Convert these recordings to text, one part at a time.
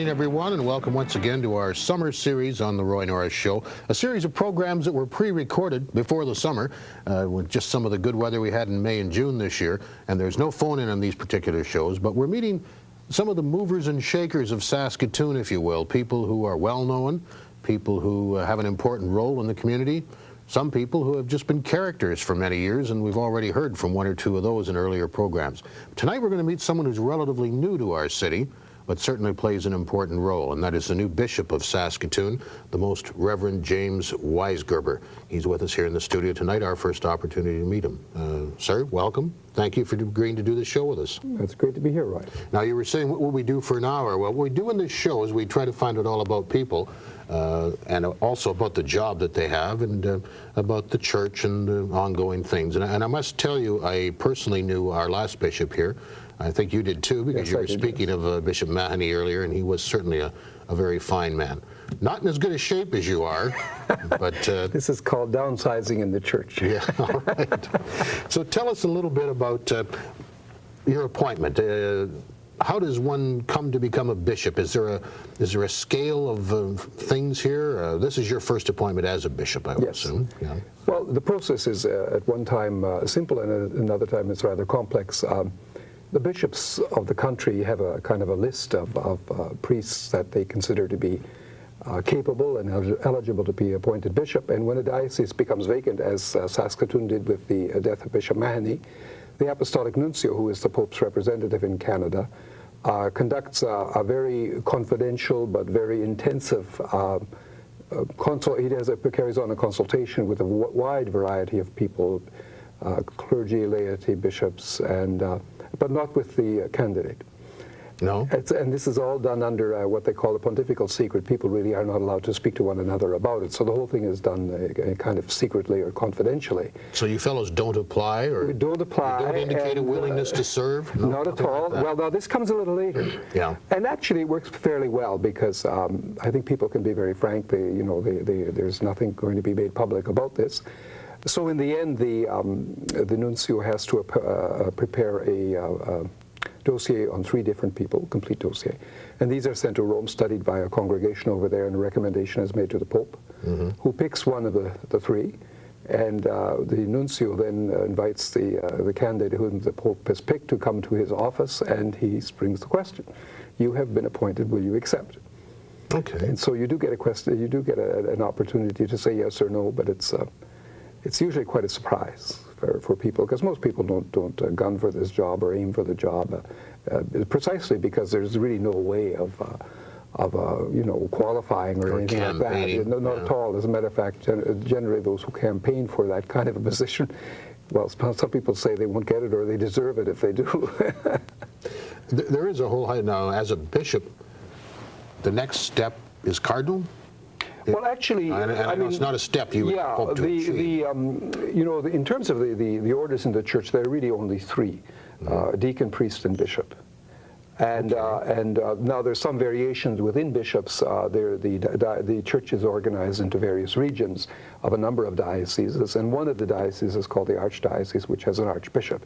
morning, everyone, and welcome once again to our summer series on The Roy Norris Show, a series of programs that were pre-recorded before the summer with just some of the good weather we had in May and June this year, and there's no phone-in on these particular shows, but we're meeting some of the movers and shakers of Saskatoon, if you will, people who are well-known, people who have an important role in the community, some people who have just been characters for many years, and we've already heard from one or two of those in earlier programs. Tonight we're going to meet someone who's relatively new to our city, but certainly plays an important role, and that is the new Bishop of Saskatoon, the Most Reverend James Weisgerber. He's with us here in the studio tonight, our first opportunity to meet him. Sir, welcome. Thank you for agreeing to do this show with us. It's great to be here, Roy. Now, you were saying, what will we do for an hour? Well, what we do in this show is we try to find out all about people, and also about the job that they have, and about the church and the ongoing things. And I must tell you, I personally knew our last bishop here. I think you did too, because you were speaking of Bishop Mahoney earlier, and he was certainly a very fine man. Not in as good a shape as you are, but... This is called downsizing in the church. Yeah, all right. So tell us a little bit about your appointment. How does one come to become a bishop? Is there a scale of things here? This is your first appointment as a bishop, I would assume. Yeah. Well, the process is at one time simple, and at another time it's rather complex. The bishops of the country have a kind of a list of priests that they consider to be capable and eligible to be appointed bishop, and when a diocese becomes vacant, as Saskatoon did with the death of Bishop Mahoney, the Apostolic Nuncio, who is the Pope's representative in Canada, conducts a very confidential but very intensive carries on a consultation with a wide variety of people, clergy, laity, bishops, and but not with the candidate. No? And this is all done under what they call a pontifical secret. People really are not allowed to speak to one another about it. So the whole thing is done kind of secretly or confidentially. So you fellows don't apply? Or we don't apply. You don't indicate a willingness to serve? No, not at all. Like well, now this comes a little later. Yeah. And actually it works fairly well, because I think people can be very frank. There's nothing going to be made public about this. So in the end, the nuncio has to prepare a dossier on 3 different people, complete dossier. And these are sent to Rome, studied by a congregation over there, and a recommendation is made to the Pope, who picks one of the 3. And the nuncio then invites the candidate whom the Pope has picked to come to his office, and he brings the question. You have been appointed, will you accept? Okay. And so you do get a question, you do get an opportunity to say yes or no, but it's usually quite a surprise for people, because most people don't gun for this job or aim for the job, precisely because there's really no way of qualifying or anything like that. Not at all. As a matter of fact, generally those who campaign for that kind of a position, well, some people say they won't get it, or they deserve it if they do. There is a whole now, as a bishop, the next step is cardinal. Well, actually, I mean, it's not a step you would hope to achieve. In terms of the orders in the church, there are really only 3, deacon, priest, and bishop. And now there's some variations within bishops. The church is organized into various regions of a number of dioceses, and one of the dioceses is called the Archdiocese, which has an archbishop.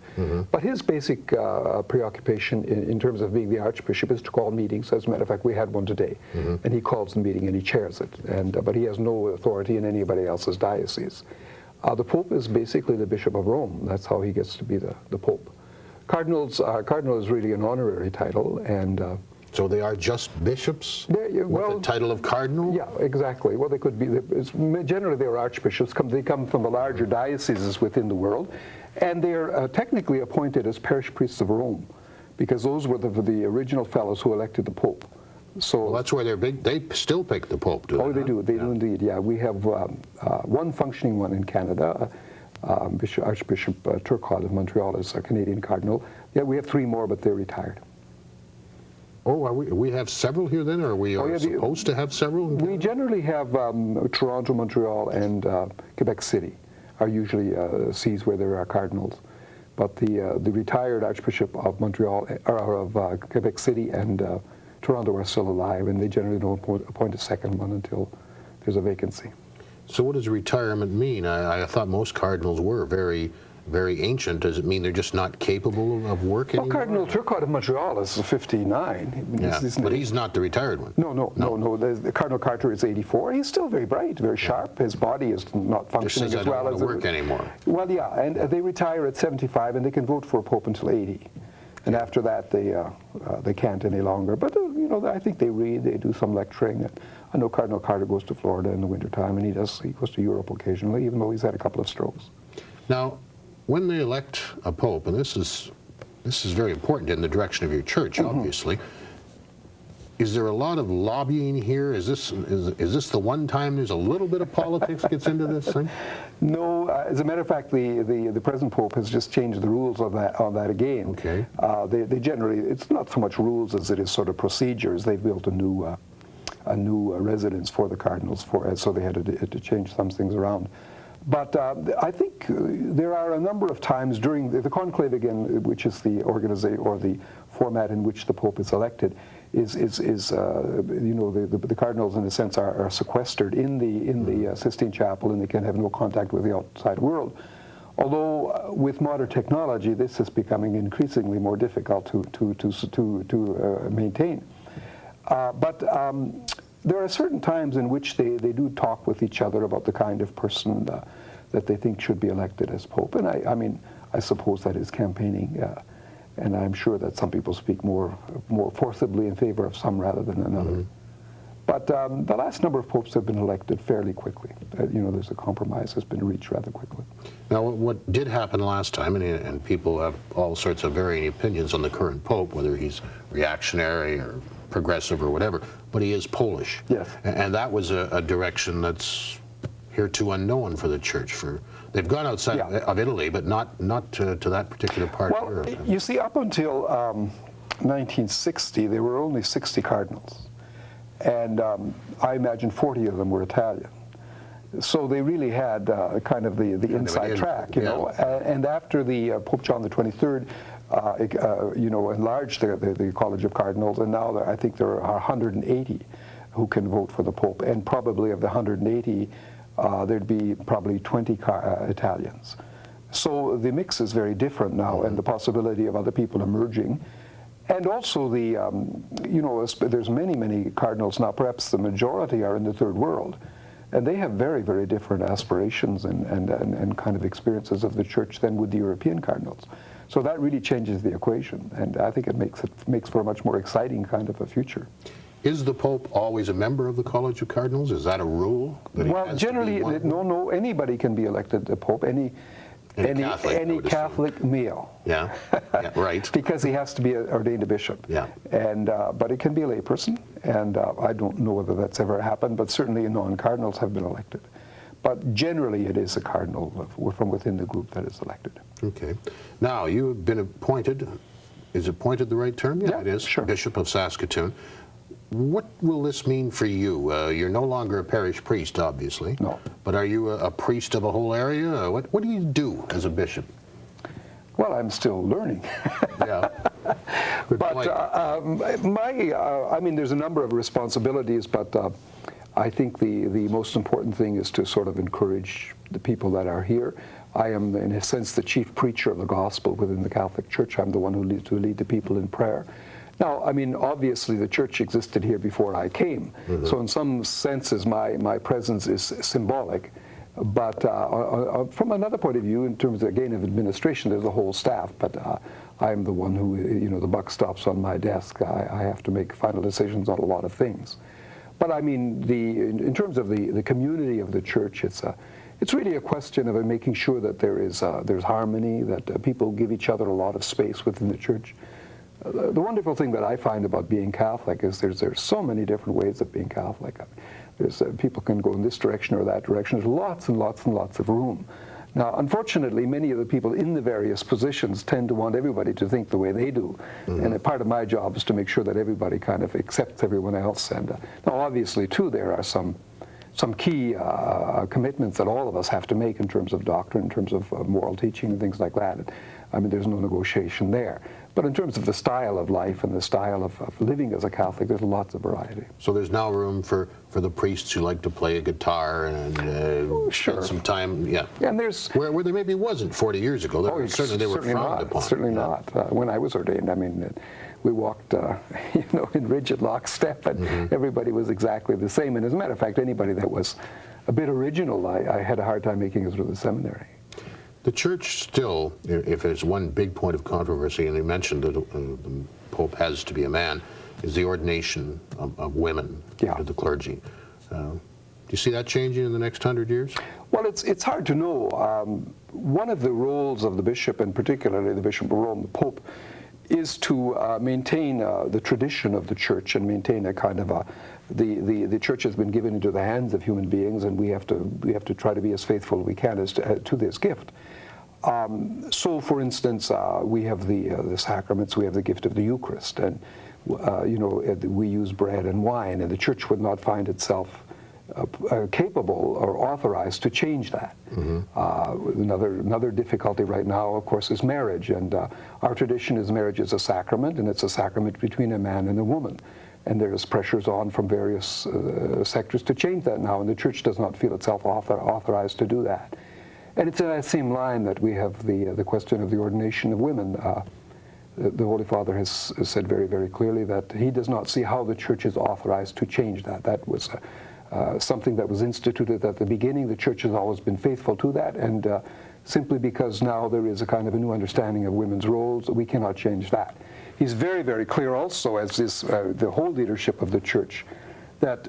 But his basic preoccupation in terms of being the archbishop is to call meetings. As a matter of fact, we had one today, and he calls the meeting and he chairs it. But he has no authority in anybody else's diocese. The Pope is basically the Bishop of Rome. That's how he gets to be the Pope. Cardinal is really an honorary title, and so they are just bishops with the title of cardinal? Yeah, exactly. Well, they could be. Generally, they're archbishops. They come from the larger dioceses within the world, and they're technically appointed as parish priests of Rome, because those were the original fellows who elected the Pope. So well, that's why they're big. They still pick the Pope, do they? Oh, they do. They do indeed. Yeah, we have one functioning one in Canada. Archbishop Turcotte of Montreal is a Canadian cardinal. Yeah, we have 3 more, but they're retired. Oh, are we have several here then, or are we supposed to have several? We generally have Toronto, Montreal, and Quebec City are usually sees where there are cardinals. But the retired Archbishop of Montreal, or of Quebec City and Toronto are still alive, and they generally don't appoint a second one until there's a vacancy. So what does retirement mean? I thought most cardinals were very very ancient, does it mean they're just not capable of work anymore? Well, Cardinal Turcotte of Montreal is 59. Yeah, but he's not the retired one. No. The Cardinal Carter is 84. He's still very bright, very sharp. His body is not functioning just says, as well I don't as want to work anymore. Well, yeah, and they retire at 75, and they can vote for a pope until 80. And after that, they can't any longer. But you know, I think they read, they do some lecturing. I know Cardinal Carter goes to Florida in the wintertime, and he goes to Europe occasionally, even though he's had a couple of strokes. Now, when they elect a pope, and this is very important in the direction of your church, obviously. Is there a lot of lobbying here? Is this the one time there's a little bit of politics gets into this thing? No, as a matter of fact, the present pope has just changed the rules on that again. Okay. They generally, it's not so much rules as it is sort of procedures. They've built a new residence for the cardinals, so they had to change some things around. But I think there are a number of times during the conclave again, which is the organization or the format in which the pope is elected, is you know, the cardinals in a sense are sequestered in the Sistine Chapel, and they can have no contact with the outside world. Although with modern technology, this is becoming increasingly more difficult to maintain. There are certain times in which they do talk with each other about the kind of person that they think should be elected as pope. And I mean, I suppose that is campaigning. And I'm sure that some people speak more forcibly in favor of some rather than another. But the last number of popes have been elected fairly quickly. You know, there's a compromise that's been reached rather quickly. Now, what did happen last time, and people have all sorts of varying opinions on the current pope, whether he's reactionary or progressive or whatever, but he is Polish. Yes. And that was a direction that's hereto unknown for the church. They've gone outside of Italy, but not to that particular part of Europe. You see, up until 1960, there were only 60 cardinals. And I imagine 40 of them were Italian. So they really had kind of the inside track, you know. And after the Pope John the 23rd, you know, enlarged the College of Cardinals, and now I think there are 180 who can vote for the Pope, and probably of the 180, there'd be probably 20 Italians. So the mix is very different now, and the possibility of other people emerging. And also the, you know, there's many cardinals now, perhaps the majority are in the third world, and they have very, very different aspirations and kind of experiences of the church than would the European cardinals. So that really changes the equation, and I think it makes for a much more exciting kind of a future. Is the Pope always a member of the College of Cardinals? Is that a rule? Well, generally, no, anybody can be elected a Pope, any Catholic male. Yeah, right. Because he has to be ordained a bishop. Yeah. And but it can be a layperson, and I don't know whether that's ever happened, but certainly non-cardinals have been elected. But generally, it is a cardinal from within the group that is elected. Okay. Now, you have been appointed, is appointed the right term? Yeah, it is. Sure. Bishop of Saskatoon. What will this mean for you? You're no longer a parish priest, obviously. No. But are you a priest of a whole area? What do you do as a bishop? Well, I'm still learning. Yeah. Good But point. I mean, there's a number of responsibilities, but I think the most important thing is to sort of encourage the people that are here. I am, in a sense, the chief preacher of the gospel within the Catholic Church. I'm the one who leads the people in prayer. Now, I mean, obviously the church existed here before I came, so in some senses my presence is symbolic. But from another point of view, in terms, again, of administration, there's a whole staff, but I'm the one who, you know, the buck stops on my desk. I have to make final decisions on a lot of things. But I mean, in terms of the community of the church, it's really a question of making sure that there's harmony, that people give each other a lot of space within the church. The wonderful thing that I find about being Catholic is there's so many different ways of being Catholic. People can go in this direction or that direction. There's lots and lots and lots of room. Now, unfortunately, many of the people in the various positions tend to want everybody to think the way they do. And a part of my job is to make sure that everybody kind of accepts everyone else. And now, obviously, too, there are some some key commitments that all of us have to make in terms of doctrine, in terms of moral teaching and things like that. I mean, there's no negotiation there. But in terms of the style of life and the style of living as a Catholic, there's lots of variety. So there's now room for the priests who like to play a guitar and spend some time, yeah. And there's where there maybe wasn't 40 years ago. Certainly they were frowned upon. Certainly not. When I was ordained, I mean, we walked, in rigid lockstep, and everybody was exactly the same. And as a matter of fact, anybody that was a bit original, I had a hard time making it through the seminary. The Church still, if there's one big point of controversy, and you mentioned that the Pope has to be a man, is the ordination of women to the clergy. Do you see that changing in the next 100 years? Well, it's hard to know. One of the roles of the bishop, and particularly the Bishop of Rome, the Pope, is to maintain the tradition of the Church and maintain a kind of the Church has been given into the hands of human beings, and we have to try to be as faithful as we can as to this gift. So, for instance, we have the sacraments. We have the gift of the Eucharist, and we use bread and wine, and the Church would not find itself capable or authorized to change that. Another difficulty right now, of course, is marriage, and our tradition is marriage is a sacrament, and it's a sacrament between a man and a woman. And there's pressures on from various sectors to change that now, and the Church does not feel itself authorized to do that. And it's in that same line that we have the question of the ordination of women. The Holy Father has said very, very clearly that he does not see how the Church is authorized to change that. That was something that was instituted at the beginning. The Church has always been faithful to that, and simply because now there is a kind of a new understanding of women's roles, we cannot change that. He's very, very clear also, as is the whole leadership of the Church, that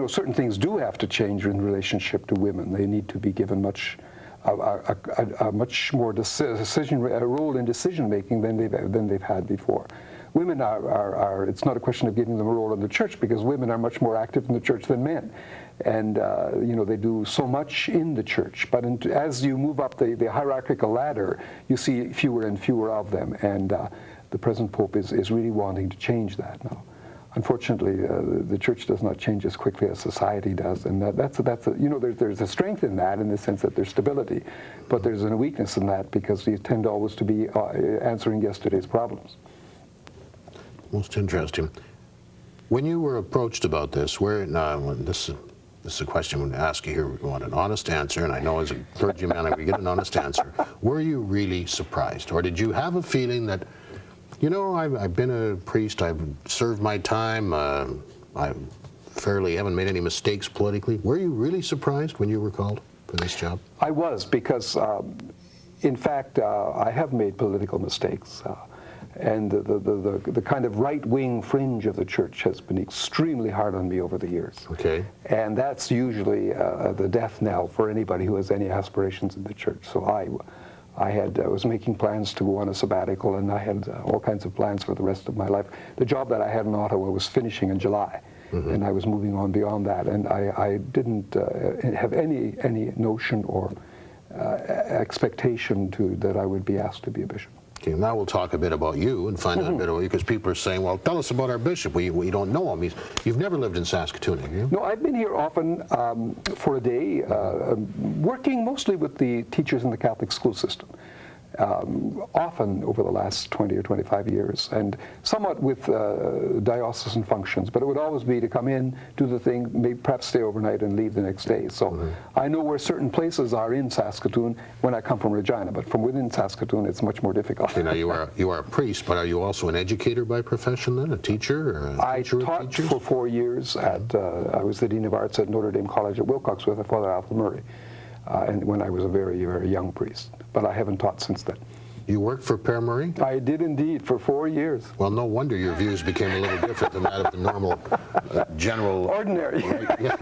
certain things do have to change in relationship to women. They need to be given a much more role in decision making than they've had before. Women are it's not a question of giving them a role in the Church, because women are much more active in the Church than men, and they do so much in the Church. But as you move up the hierarchical ladder, you see fewer and fewer of them, and the present Pope is really wanting to change that now. Unfortunately, the Church does not change as quickly as society does, and there's a strength in that, in the sense that there's stability, but there's a weakness in that, because you tend always to be answering yesterday's problems. Most interesting. When you were approached about this, this is a question I'm going to ask you here. We want an honest answer, and I know as a clergyman we get an honest answer. Were you really surprised, or did you have a feeling that, I've been a priest, I've served my time, I haven't made any mistakes politically? Were you really surprised when you were called for this job? I was, because in fact I have made political mistakes. And the kind of right-wing fringe of the Church has been extremely hard on me over the years. Okay. And that's usually the death knell for anybody who has any aspirations in the Church. So I was making plans to go on a sabbatical, and I had all kinds of plans for the rest of my life. The job that I had in Ottawa was finishing in July, and I was moving on beyond that. And I didn't have any notion or expectation that I would be asked to be a bishop. Okay, now we'll talk a bit about you and find out a bit about you, because people are saying, well, tell us about our bishop. We don't know him. You've never lived in Saskatoon, have you? No, I've been here often for a day, working mostly with the teachers in the Catholic school system. Often over the last 20 or 25 years, and somewhat with diocesan functions, but it would always be to come in, do the thing, maybe perhaps stay overnight and leave the next day. So I know where certain places are in Saskatoon when I come from Regina, but from within Saskatoon it's much more difficult. Okay, now you are a priest, but are you also an educator by profession then, a teacher? Or I taught for 4 years at, I was the Dean of Arts at Notre Dame College at Wilcox with Father Alfred Murray. And when I was a very, very young priest. But I haven't taught since then. You worked for Père Murray? I did indeed, for 4 years. Well, no wonder your views became a little different than that of the normal, general... Ordinary. Right? Yeah.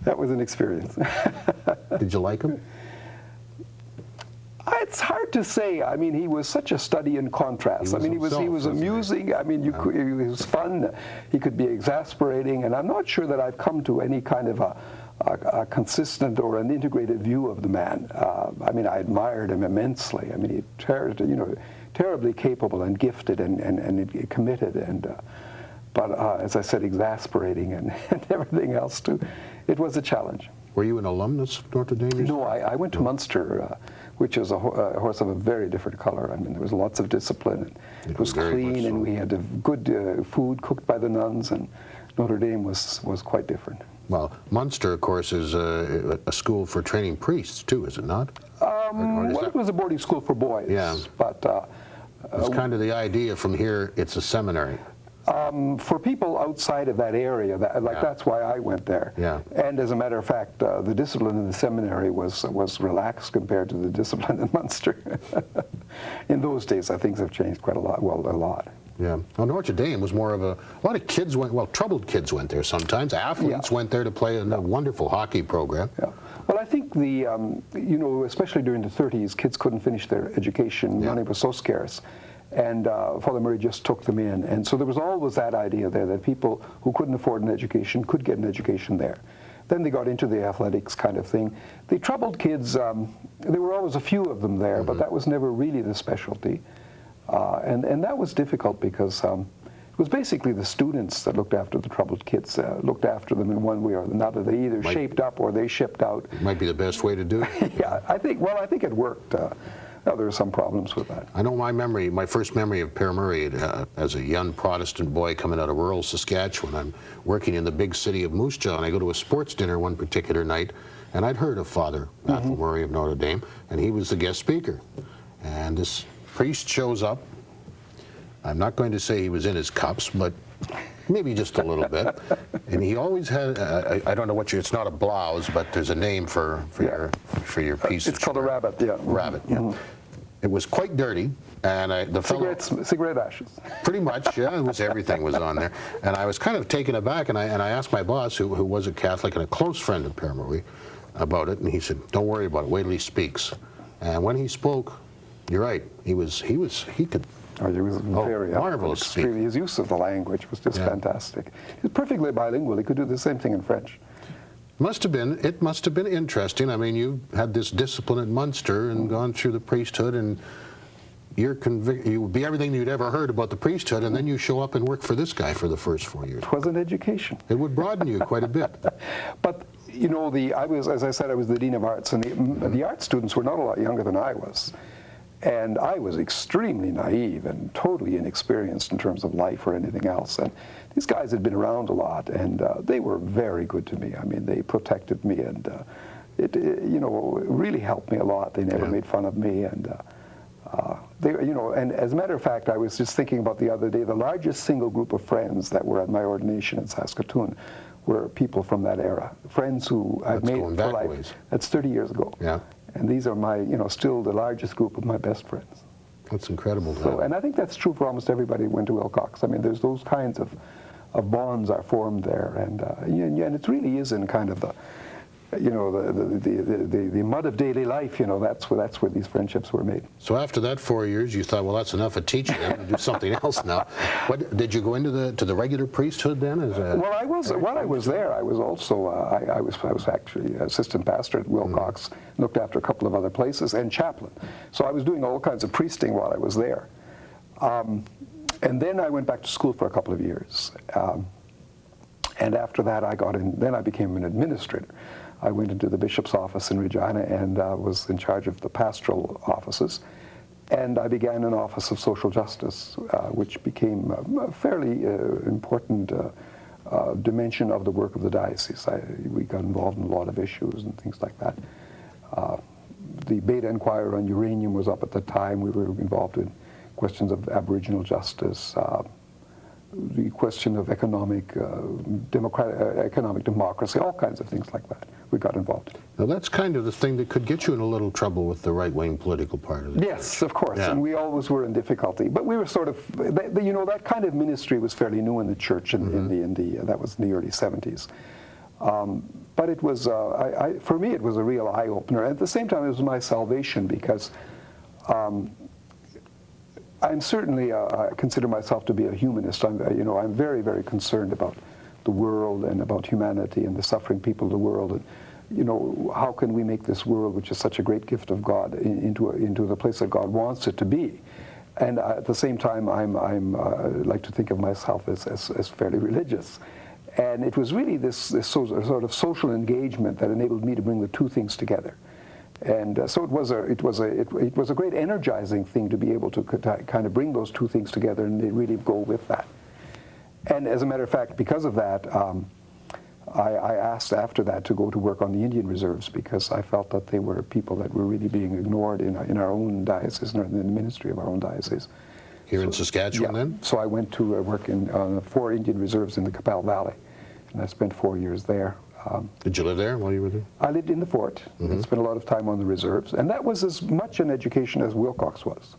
That was an experience. Did you like him? It's hard to say. I mean, he was such a study in contrast. He was amusing. I mean, he was fun. He could be exasperating, and I'm not sure that I've come to any kind of a consistent or an integrated view of the man. I mean, I admired him immensely. I mean, he terribly capable and gifted and committed, and but as I said, exasperating and everything else too. It was a challenge. Were you an alumnus of Notre Dame? No, I went to Munster, which is a horse of a very different color. I mean, there was lots of discipline. And it was clean, and we had good food cooked by the nuns, and Notre Dame was quite different. Well, Munster, of course, is a school for training priests, too, is it not? Well, it was a boarding school for boys. Yeah. But it's kind of the idea from here, it's a seminary. For people outside of that area, that's why I went there. Yeah. And as a matter of fact, the discipline in the seminary was relaxed compared to the discipline in Munster. In those days, things have changed quite a lot. Well, a lot. Yeah. Well, Notre Dame was more of a lot of kids went. Well, troubled kids went there sometimes. Athletes went there to play in a wonderful hockey program. Yeah. Well, I think especially during the 30s, kids couldn't finish their education. Money was so scarce. And Father Murray just took them in. And so there was always that idea there that people who couldn't afford an education could get an education there. Then they got into the athletics kind of thing. The troubled kids, there were always a few of them there, but that was never really the specialty. And that was difficult because it was basically the students that looked after the troubled kids, looked after them in one way or another. They either shaped up or they shipped out. Might be the best way to do it. Yeah, I think it worked. No, there were some problems with that. I know my first memory of Père Murray as a young Protestant boy coming out of rural Saskatchewan. I'm working in the big city of Moose Jaw, and I go to a sports dinner one particular night, and I'd heard of Father Athel Murray of Notre Dame, and he was the guest speaker. And this priest shows up. I'm not going to say he was in his cups, but maybe just a little bit. And he always had, I don't know it's not a blouse, but there's a name for your piece. It's called a rabbit, yeah. Rabbit, yeah. It was quite dirty, and cigarette ashes. Pretty much, yeah. Everything was on there, and I was kind of taken aback. And I asked my boss, who was a Catholic and a close friend of Père Murray, about it, and he said, "Don't worry about it. Wait till he speaks." And when he spoke, you're right. He could. Oh, he was very marvelous speaker. His use of the language was just fantastic. He was perfectly bilingual. He could do the same thing in French. It must have been interesting. I mean, you had this discipline at Munster and gone through the priesthood, and you would be everything you'd ever heard about the priesthood, and then you show up and work for this guy for the first 4 years. It was an education. It would broaden you quite a bit. But as I said, I was the Dean of Arts, and the art students were not a lot younger than I was. And I was extremely naive and totally inexperienced in terms of life or anything else. And these guys had been around a lot, and they were very good to me. I mean, they protected me, and it really helped me a lot. They never made fun of me, and and as a matter of fact, I was just thinking about the other day, the largest single group of friends that were at my ordination in Saskatoon were people from that era, friends who I've made for life. Ways. That's 30 years ago. Yeah. And these are my, still the largest group of my best friends. That's incredible. And I think that's true for almost everybody who went to Wilcox. I mean, there's those kinds of bonds are formed there, and it really is in kind of the, the mud of daily life. That's where these friendships were made. So after that 4 years, you thought, well, that's enough of teaching. I'm going to do something else now. What did you go into the regular priesthood then? While I was there, I was also I was actually assistant pastor at Wilcox, looked after a couple of other places, and chaplain. So I was doing all kinds of priesting while I was there. And then I went back to school for a couple of years. And after that, then I became an administrator. I went into the bishop's office in Regina and was in charge of the pastoral offices. And I began an office of social justice, which became a fairly important dimension of the work of the diocese. We got involved in a lot of issues and things like that. The Beta Inquirer on uranium was up at the time. We were involved in questions of Aboriginal justice, the question of economic democracy, all kinds of things like that. We got involved in. Now that's kind of the thing that could get you in a little trouble with the right-wing political part of it. Yes, of course, and we always were in difficulty. But we were sort of, that kind of ministry was fairly new in the church that was in the early 70s. But it was, for me, it was a real eye-opener. At the same time, it was my salvation because I'm certainly, I consider myself to be a humanist. I'm very, very concerned about the world and about humanity and the suffering people of the world. And, how can we make this world, which is such a great gift of God, into the place that God wants it to be? And at the same time, I like to think of myself as fairly religious. And it was really this sort of social engagement that enabled me to bring the two things together. And so it was a great energizing thing to be able to kind of bring those two things together and really go with that. And as a matter of fact, because of that, I asked after that to go to work on the Indian reserves, because I felt that they were people that were really being ignored in our own diocese, in the ministry of our own diocese. Here in Saskatchewan, then? So I went to work on 4 Indian reserves in the Qu'Appelle Valley, and I spent 4 years there. Did you live there while you were there? I lived in the fort and spent a lot of time on the reserves, and that was as much an education as Wilcox was.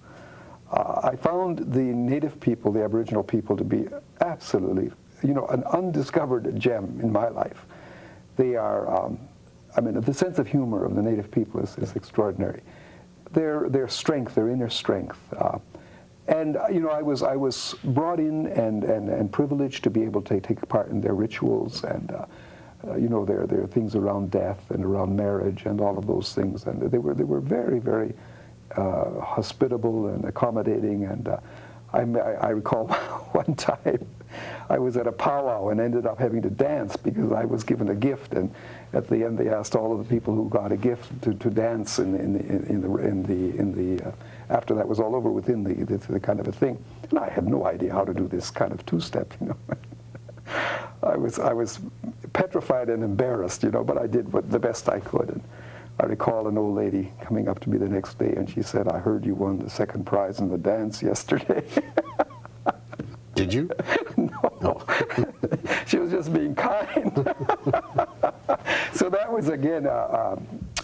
I found the native people, the Aboriginal people, to be absolutely, an undiscovered gem in my life. They are, the sense of humor of the native people is extraordinary. Their strength, their inner strength. And I was brought in and privileged to be able to take part in their rituals and their things around death and around marriage and all of those things. And they were very, very hospitable and accommodating. And I recall one time I was at a powwow and ended up having to dance because I was given a gift, and at the end they asked all of the people who got a gift to dance after that was all over within the kind of a thing. And I had no idea how to do this kind of two-step, I was petrified and embarrassed, but I did the best I could. And I recall an old lady coming up to me the next day, and she said, "I heard you won the second prize in the dance yesterday." Did you? No. She was just being kind. So that was, again,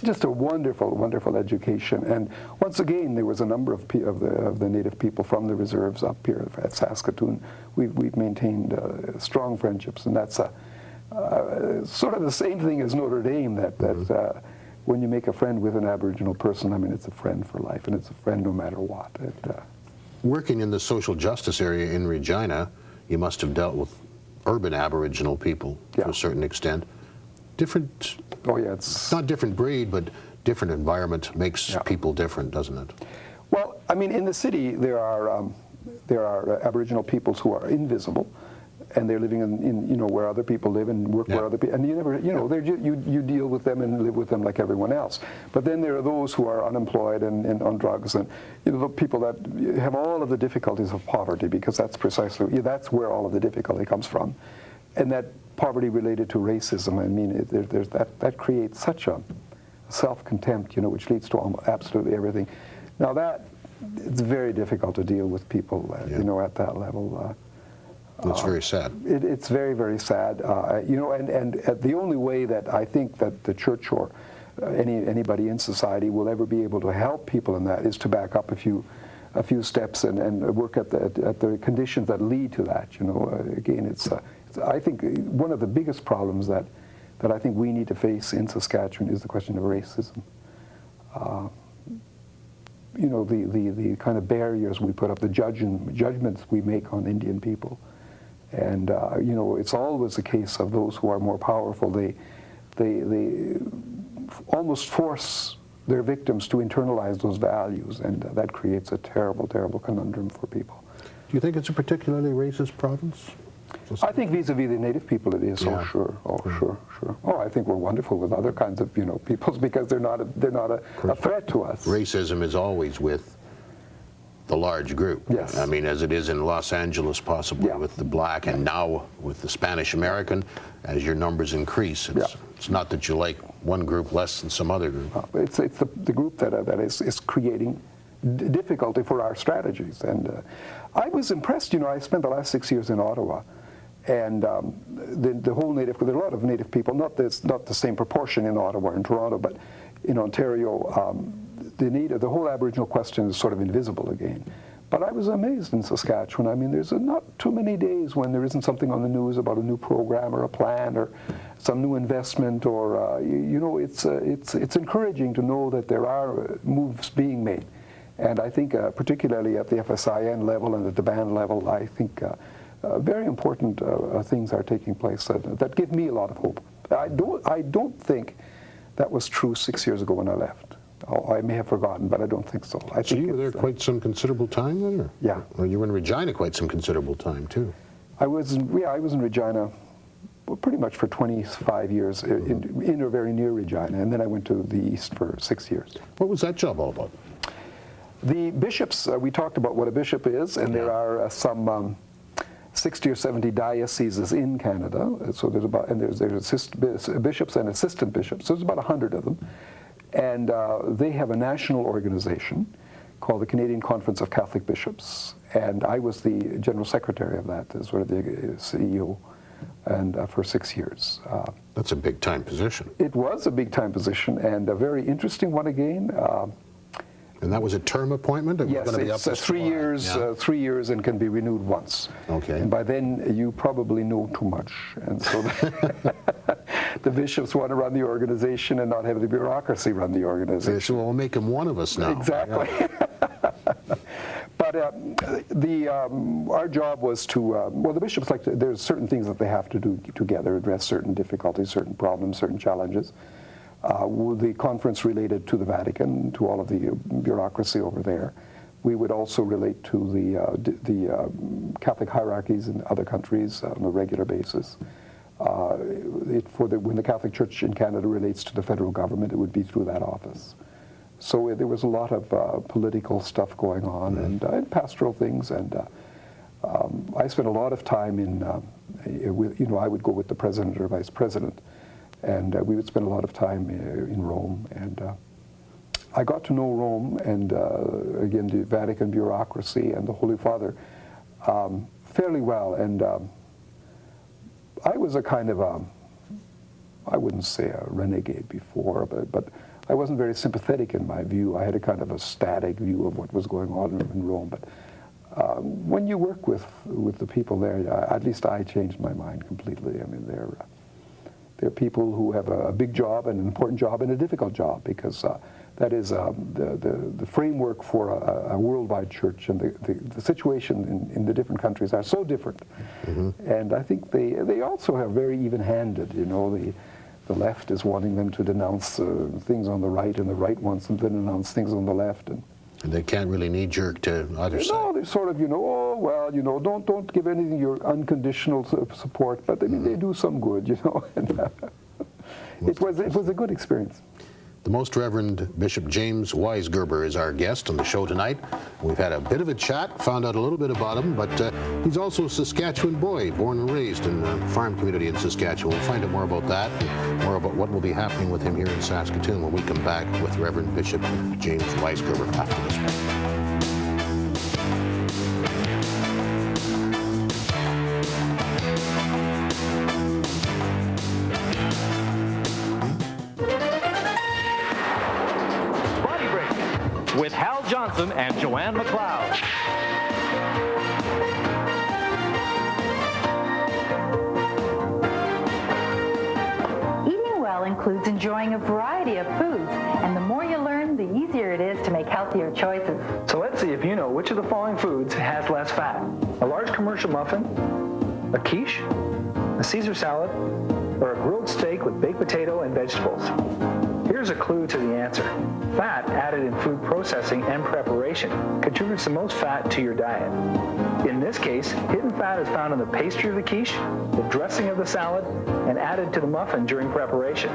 just a wonderful, wonderful education. And once again, there was a number of the native people from the reserves up here at Saskatoon. We've maintained strong friendships, and that's sort of the same thing as Notre Dame, that when you make a friend with an Aboriginal person, it's a friend for life, and it's a friend no matter what. Working in the social justice area in Regina, you must have dealt with urban Aboriginal people to a certain extent. Different, it's not different breed, but different environment makes people different, doesn't it? Well, in the city there are Aboriginal peoples who are invisible, and they're living in where other people live and work where other people, and you never, you deal with them and live with them like everyone else. But then there are those who are unemployed and on drugs, and the people that have all of the difficulties of poverty, because that's precisely, that's where all of the difficulty comes from. And that poverty related to racism, there's that creates such a self-contempt, which leads to absolutely everything. Now it's very difficult to deal with people, at that level. It's very sad. It's very, very sad. And the only way that I think that the church or anybody in society will ever be able to help people in that is to back up a few steps and work at the conditions that lead to that. Again, I think one of the biggest problems that I think we need to face in Saskatchewan is the question of racism. The kind of barriers we put up, the judgments we make on Indian people. And it's always a case of those who are more powerful. They almost force their victims to internalize those values, and that creates a terrible, terrible conundrum for people. Do you think it's a particularly racist province? I think vis-a-vis the native people it is. Yeah. Sure. Oh, I think we're wonderful with other kinds of peoples, because they're not a threat to us. Racism is always with the large group. Yes. As it is in Los Angeles, possibly with the black, and now with the Spanish American. As your numbers increase, it's not that you like one group less than some other group. It's the group that is creating difficulty for our strategies. And I was impressed. I spent the last 6 years in Ottawa, and the whole native. There are a lot of native people. Not the same proportion in Ottawa and Toronto, but in Ontario. The whole Aboriginal question is sort of invisible again. But I was amazed in Saskatchewan. There's not too many days when there isn't something on the news about a new program or a plan or some new investment, or it's encouraging to know that there are moves being made. And I think particularly at the FSIN level and at the band level, I think very important things are taking place that give me a lot of hope. I don't think that was true 6 years ago when I left. Oh, I may have forgotten, but I don't think so. So you were there quite some considerable time then? Or? Yeah. Or you were in Regina quite some considerable time too? I was in Regina pretty much for 25 years, in or very near Regina, and then I went to the East for 6 years. What was that job all about? The bishops, we talked about what a bishop is, and there are some 60 or 70 dioceses in Canada. So there's bishops and assistant bishops. So there's about 100 of them. And they have a national organization called the Canadian Conference of Catholic Bishops. And I was the general secretary of that, sort of the CEO, and for 6 years. That's a big-time position. It was a big-time position, and a very interesting one again. And that was a term appointment? Yes, it's 3 years, yeah. 3 years, and can be renewed once. Okay. And by then, you probably know too much. And so the bishops want to run the organization and not have the bureaucracy run the organization. So we'll make him one of us now. Exactly. Yeah. But our job was to, well, the bishops there's certain things that they have to do together, address certain difficulties, certain problems, certain challenges. The conference related to the Vatican, to all of the bureaucracy over there. We would also relate to the Catholic hierarchies in other countries on a regular basis. When the Catholic Church in Canada relates to the federal government, it would be through that office. So there was a lot of political stuff going on, and pastoral things, and I spent a lot of time I would go with the president or vice president, and we would spend a lot of time in Rome, and I got to know Rome and, again, the Vatican bureaucracy and the Holy Father fairly well, and I was a kind of I wouldn't say a renegade before, but I wasn't very sympathetic in my view. I had a kind of a static view of what was going on in Rome, but when you work with the people there, at least I changed my mind completely. I mean, they're people who have a big job, an important job, and a difficult job, because that is the framework for a worldwide church, and the situation in the different countries are so different. And I think they also are very even-handed. You know, the left is wanting them to denounce things on the right, and the right wants them to denounce things on the left. And they can't really knee-jerk to either side. No, they're sort of, oh, well, don't give anything your unconditional support, but I mean, they do some good, And it was a good experience. The Most Reverend Bishop James Weisgerber is our guest on the show tonight. We've had a bit of a chat, found out a little bit about him, but he's also a Saskatchewan boy, born and raised in the farm community in Saskatchewan. We'll find out more about that, and more about what will be happening with him here in Saskatoon when we come back with Reverend Bishop James Weisgerber after this one. With Hal Johnson and Joanne McLeod. Eating well includes enjoying a variety of foods, and the more you learn, the easier it is to make healthier choices. So let's see if you know which of the following foods has less fat. A large commercial muffin, a quiche, a Caesar salad, or a grilled steak with baked potato and vegetables. Here's a clue to the answer. Fat added in food processing and preparation contributes the most fat to your diet. In this case, hidden fat is found in the pastry of the quiche, the dressing of the salad, and added to the muffin during preparation.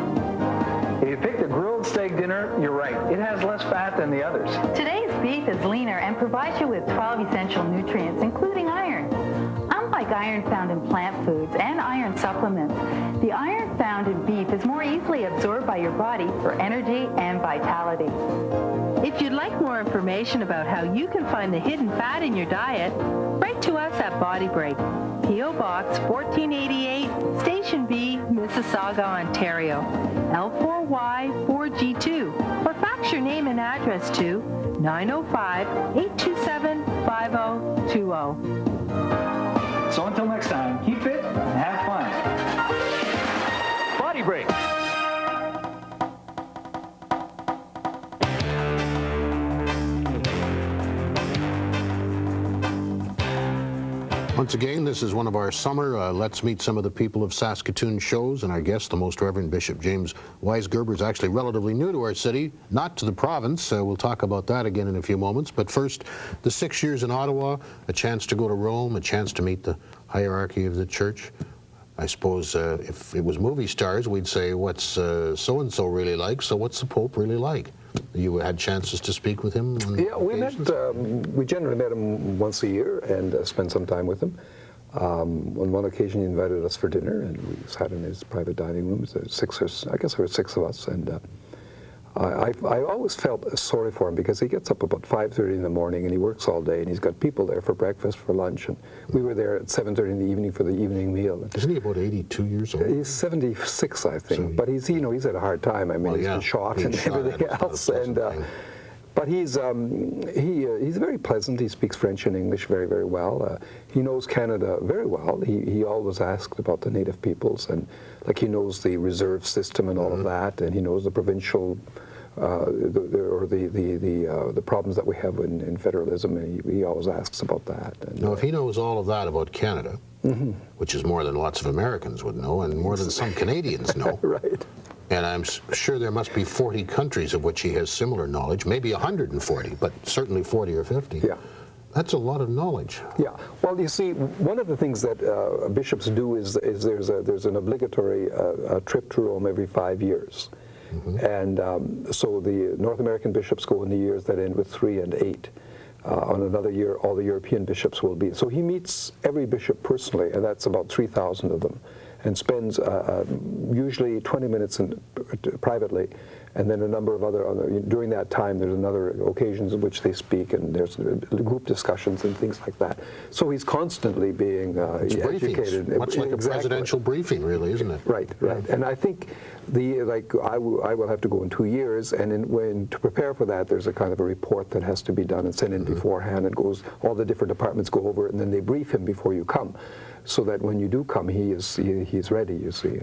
If you picked a grilled steak dinner, you're right. It has less fat than the others. Today's beef is leaner and provides you with 12 essential nutrients, including iron. Unlike iron found in plant foods and iron supplements, the iron found in beef is more easily absorbed by your body for energy and vitality. If you'd like more information about how you can find the hidden fat in your diet, write to us at Body Break, P.O. Box 1488, Station B, Mississauga, Ontario, L4Y4G2, or fax your name and address to 905-827-5020. So until next time, keep fit and have fun. Body Break. Once again, this is one of our summer Let's Meet Some of the People of Saskatoon shows, and our guest, the Most Reverend Bishop James Weisgerber, is actually relatively new to our city, not to the province. We'll talk about that again in a few moments. But first, the 6 years in Ottawa, a chance to go to Rome, a chance to meet the hierarchy of the church. I suppose if it was movie stars, we'd say, what's so-and-so really like, so what's the Pope really like? You had chances to speak with him? Yeah, we generally met him once a year and spent some time with him. On one occasion, he invited us for dinner, and we sat in his private dining room. I guess there were 6 of us, and I always felt sorry for him because he gets up about 5:30 in the morning and he works all day, and he's got people there for breakfast, for lunch, and we were there at 7:30 in the evening for the evening meal. Isn't he about 82 years old? He's 76, I think, but he's had a hard time. I mean, he's been shot and everything else, and but he's very pleasant. He speaks French and English very, very well. He knows Canada very well. He always asks about the native peoples, and like he knows the reserve system and all of that, and he knows the provincial the problems that we have in federalism, and he always asks about that. And, now, if he knows all of that about Canada, which is more than lots of Americans would know, and more than some Canadians know, right? And I'm sure there must be 40 countries of which he has similar knowledge, maybe 140, but certainly 40 or 50. Yeah. That's a lot of knowledge. Yeah. Well, you see, one of the things that bishops do is there's an obligatory trip to Rome every 5 years. And so the North American bishops go in the years that end with 3 and 8. On another year, all the European bishops will be. So he meets every bishop personally, and that's about 3,000 of them, and spends usually 20 minutes privately, and then a number of other, during that time, there's another occasions in which they speak, and there's group discussions and things like that. So he's constantly being educated. Much like a presidential briefing, really, isn't it? Right, right. Yeah. And I think I will have to go in 2 years, and to prepare for that, there's a kind of a report that has to be done and sent in beforehand, and all the different departments go over it, and then they brief him before you come, so that when you do come, he's ready, you see.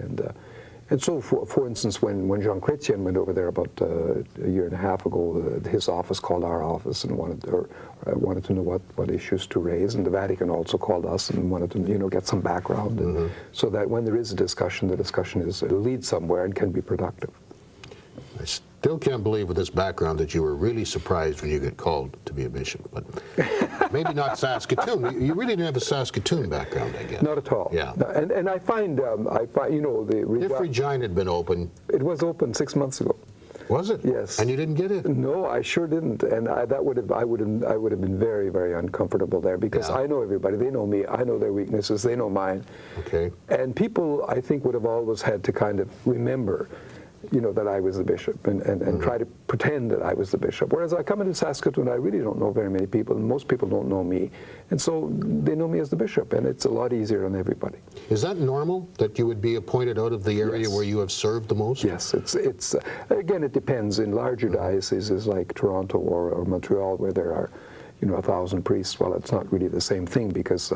And so, for instance, when Jean Chrétien went over there about a year and a half ago, his office called our office and wanted to know what issues to raise, and the Vatican also called us and wanted to get some background, and so that when there is a discussion, the discussion leads somewhere and can be productive. I still can't believe with this background that you were really surprised when you get called to be a bishop, but maybe not Saskatoon. You really didn't have a Saskatoon background, I guess. Not at all. Yeah. No, and I find if Regina had been open, it was open 6 months ago. Was it? Yes. And you didn't get it? No, I sure didn't, and I would have been very, very uncomfortable there because I know everybody. They know me. I know their weaknesses. They know mine. Okay. And people, I think, would have always had to kind of remember, that I was the bishop and try to pretend that I was the bishop. Whereas I come into Saskatoon, I really don't know very many people, and most people don't know me. And so they know me as the bishop, and it's a lot easier on everybody. Is that normal, that you would be appointed out of the area where you have served the most? Yes, it's again, it depends. In larger dioceses like Toronto or Montreal, where there are 1,000 priests, well, it's not really the same thing because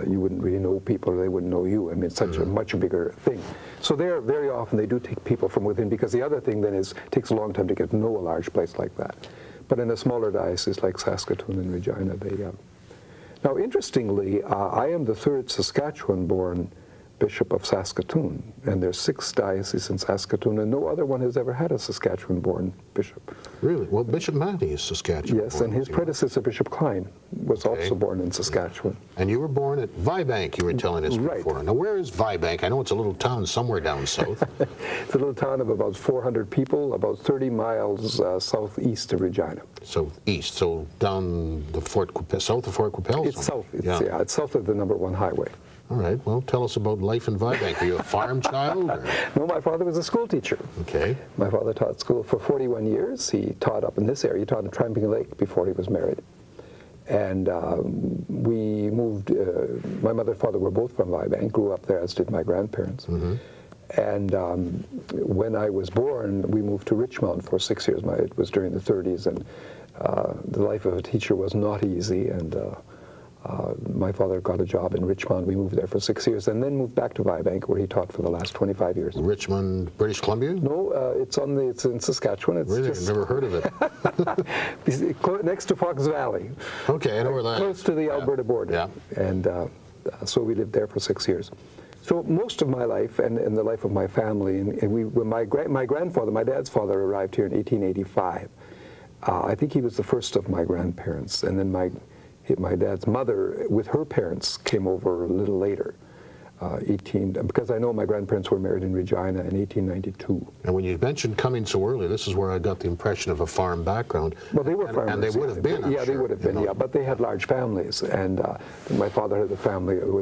you wouldn't really know people, or they wouldn't know you. I mean, it's such a much bigger thing. So there, very often they do take people from within, because the other thing then is it takes a long time to get to know a large place like that. But in a smaller diocese like Saskatoon and Regina, Now, interestingly, I am the 3rd Saskatchewan-born Bishop of Saskatoon, and there's 6 dioceses in Saskatoon, and no other one has ever had a Saskatchewan-born bishop. Really? Well, Bishop Matty is Saskatchewan. Yes, and his predecessor, Bishop Klein, was also born in Saskatchewan. And you were born at Vibank, you were telling us before. Now, where is Vibank? I know it's a little town somewhere down south. It's a little town of about 400 people, about 30 miles southeast of Regina. Southeast, so down the south of Fort Qu'Appelle? It's south. It's south of the #1 highway. All right. Well, tell us about life in Vibank. Are you a farm child? Or? No, my father was a school teacher. Okay. My father taught school for 41 years. He taught up in this area. He taught in Tramping Lake before he was married. And we moved, my mother and father were both from Vibank, grew up there, as did my grandparents. And when I was born, we moved to Richmond for 6 years. It was during the 30s, and the life of a teacher was not easy. And my father got a job in Richmond. We moved there for 6 years, and then moved back to Vibank, where he taught for the last 25 years. Richmond, British Columbia? No, it's in Saskatchewan. It's really? I've never heard of it. Next to Fox Valley. Okay, I know where that is. Close to the Alberta border. Yeah. And So we lived there for 6 years. So most of my life and the life of my family, and when my grandfather, my dad's father, arrived here in 1885. I think he was the first of my grandparents, and then my dad's mother, with her parents, came over a little later. Because I know my grandparents were married in Regina in 1892. And when you mentioned coming so early, this is where I got the impression of a farm background. Well, they were farmers. And they would have been, I'm yeah, they sure, would have been, yeah. But they had large families, and my father had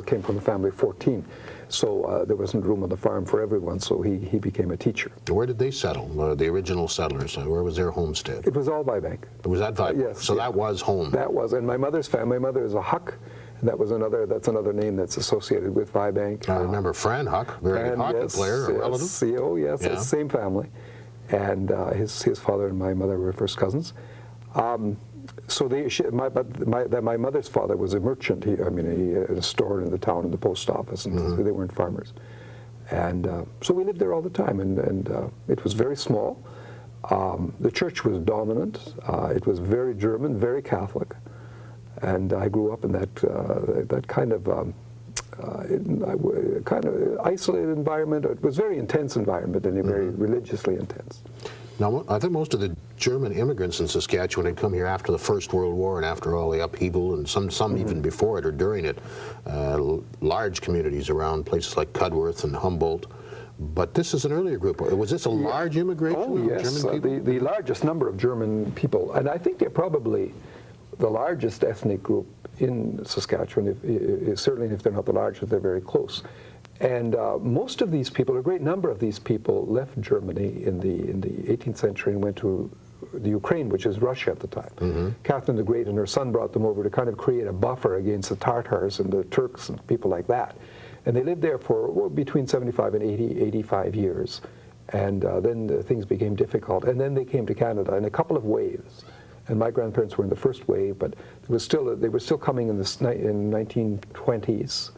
came from a family of 14. So there wasn't room on the farm for everyone, so he became a teacher. Where did they settle, the original settlers? Where was their homestead? It was all Vibank. Was that Vibank? Yes. So that was home. That was, and my mother's family, my mother is a Huck. That's another name that's associated with Vibank. I remember Fran Huck, very good hockey player, a relative. CEO, yes, Yeah. it's the same family. And his father and my mother were first cousins. So my mother's father was a merchant. He had a store in the town and the post office, and they weren't farmers. And so we lived there all the time, and it was very small. The church was dominant. It was very German, very Catholic. And I grew up in that kind of isolated environment. It was a very intense environment, and very religiously intense. Now, I think most of the German immigrants in Saskatchewan had come here after the First World War and after all the upheaval, and some even before it or during it. Large communities around places like Cudworth and Humboldt. But this is an earlier group. Was this a large immigration of German people? The largest number of German people, and I think they're probably the largest ethnic group in Saskatchewan, certainly if they're not the largest, they're very close. And most of these people, a great number of these people, left Germany in the 18th century and went to the Ukraine, which is Russia at the time. Catherine the Great and her son brought them over to kind of create a buffer against the Tartars and the Turks and people like that. And they lived there for between 75 and 85 years. And then things became difficult. And then they came to Canada in a couple of waves. And my grandparents were in the first wave, but they were still coming in the 1920s.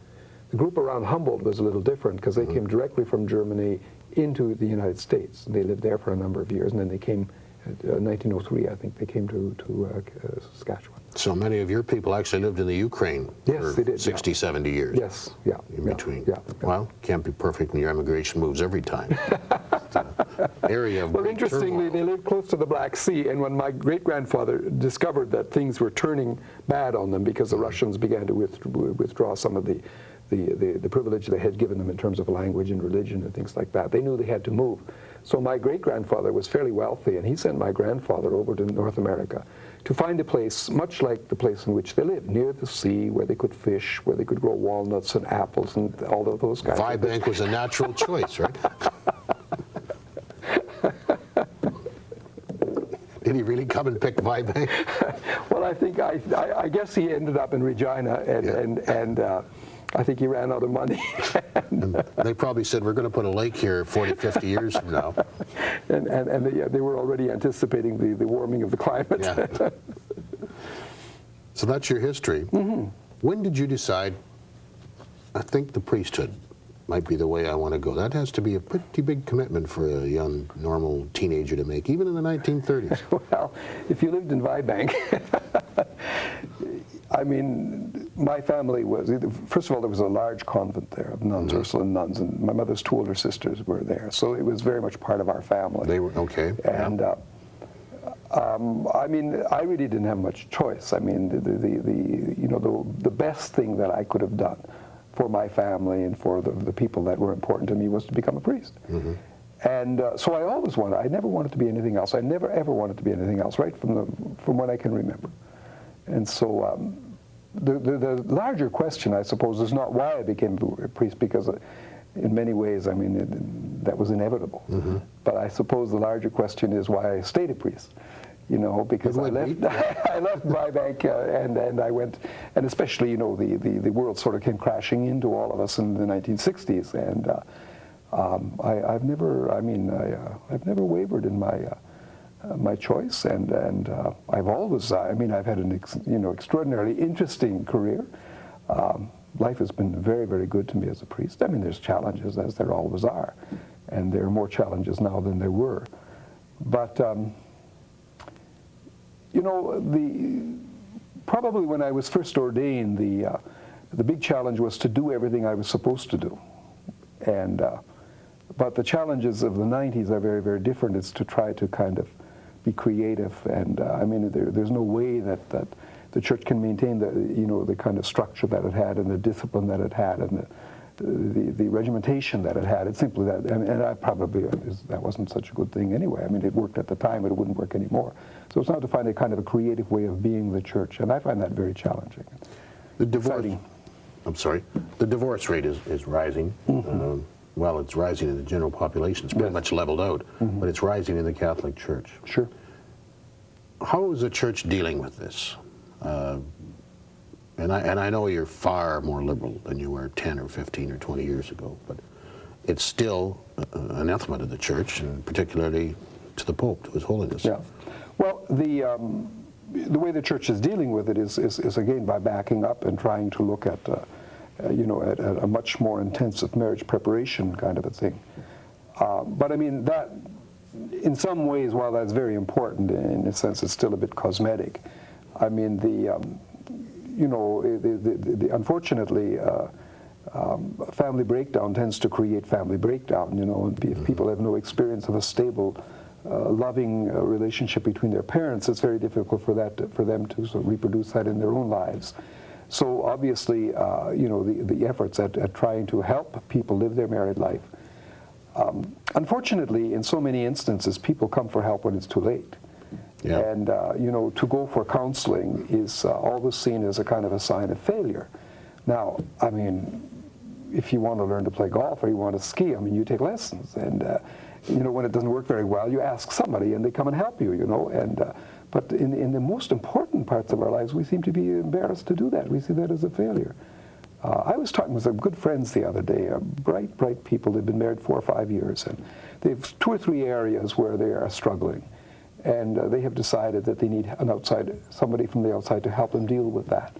The group around Humboldt was a little different because they came directly from Germany into the United States. They lived there for a number of years, and then they came, in 1903, I think, they came to Saskatchewan. So many of your people actually lived in the Ukraine for they did, 60, 70 years. Yes, yeah. In between. Yeah. Well, can't be perfect when your immigration moves every time. Area of Well, great interestingly, turmoil. they lived close to the Black Sea, and when my great-grandfather discovered that things were turning bad on them because the Russians began to withdraw some of the privilege they had given them in terms of language and religion and things like that, they knew they had to move. So my great-grandfather was fairly wealthy, and he sent my grandfather over to North America to find a place much like the place in which they lived, near the sea, where they could fish, where they could grow walnuts and apples and all of those kinds of things. Vibank was a natural choice, right? Did he really come and pick Vibank? Well, I guess he ended up in Regina, and I think he ran out of money. And they probably said, we're going to put a lake here 40, 50 years from now. and they were already anticipating the warming of the climate. Yeah. So that's your history. When did you decide, I think the priesthood might be the way I want to go? That has to be a pretty big commitment for a young, normal teenager to make, even in the 1930s. Well, if you lived in Vibank, I mean, my family was, first of all, there was a large convent there of nuns, Ursuline nuns, and my mother's two older sisters were there, so it was very much part of our family. They were, okay. And I mean, I really didn't have much choice. I mean, the best thing that I could have done for my family and for the people that were important to me was to become a priest. And so I always wanted, I never wanted to be anything else. I never ever wanted to be anything else, right from what I can remember. And so the larger question, I suppose, is not why I became a priest, because in many ways, I mean, that was inevitable. But I suppose the larger question is why I stayed a priest. You know, because I left Vibank and I went, and especially, you know, the world sort of came crashing into all of us in the 1960s, and I've never wavered in my choice, and I've always, I've had an extraordinarily interesting career. Life has been very, very good to me as a priest. I mean, there's challenges, as there always are, and there are more challenges now than there were, but. You know, probably when I was first ordained, The big challenge was to do everything I was supposed to do. And, but the challenges of the 90s are very, very different. It's to try to kind of be creative. And I mean, there's no way that the church can maintain the, the kind of structure that it had and the discipline that it had and the regimentation that it had. It's simply that, and I probably, that wasn't such a good thing anyway. I mean, it worked at the time, but it wouldn't work anymore. So it's now to find a kind of a creative way of being the church, and I find that very challenging. The divorce, Exciting. I'm sorry, the divorce rate is rising. Well, it's rising in the general population. It's pretty much leveled out, but it's rising in the Catholic Church. Sure. How is the church dealing with this? And I know you're far more liberal than you were 10 or 15 or 20 years ago, but it's still anathema to the church, and particularly to the Pope, to His Holiness. Yeah. Well, the way the church is dealing with it is again by backing up and trying to look at, at a much more intensive marriage preparation kind of a thing. But I mean, that, in some ways, while that's very important, in a sense, it's still a bit cosmetic. I mean, unfortunately, family breakdown tends to create family breakdown, and if people have no experience of a stable, loving relationship between their parents, it's very difficult for them to sort of reproduce that in their own lives. So obviously, the efforts at trying to help people live their married life. Unfortunately, in so many instances, people come for help when it's too late. Yeah. And, to go for counseling is always seen as a kind of a sign of failure. Now, I mean, if you want to learn to play golf or you want to ski, I mean, you take lessons. And, when it doesn't work very well, you ask somebody and they come and help you, And, but in the most important parts of our lives, we seem to be embarrassed to do that. We see that as a failure. I was talking with some good friends the other day, bright people. They've been married 4 or 5 years, and they have 2 or 3 areas where they are struggling. And they have decided that they need somebody from the outside to help them deal with that.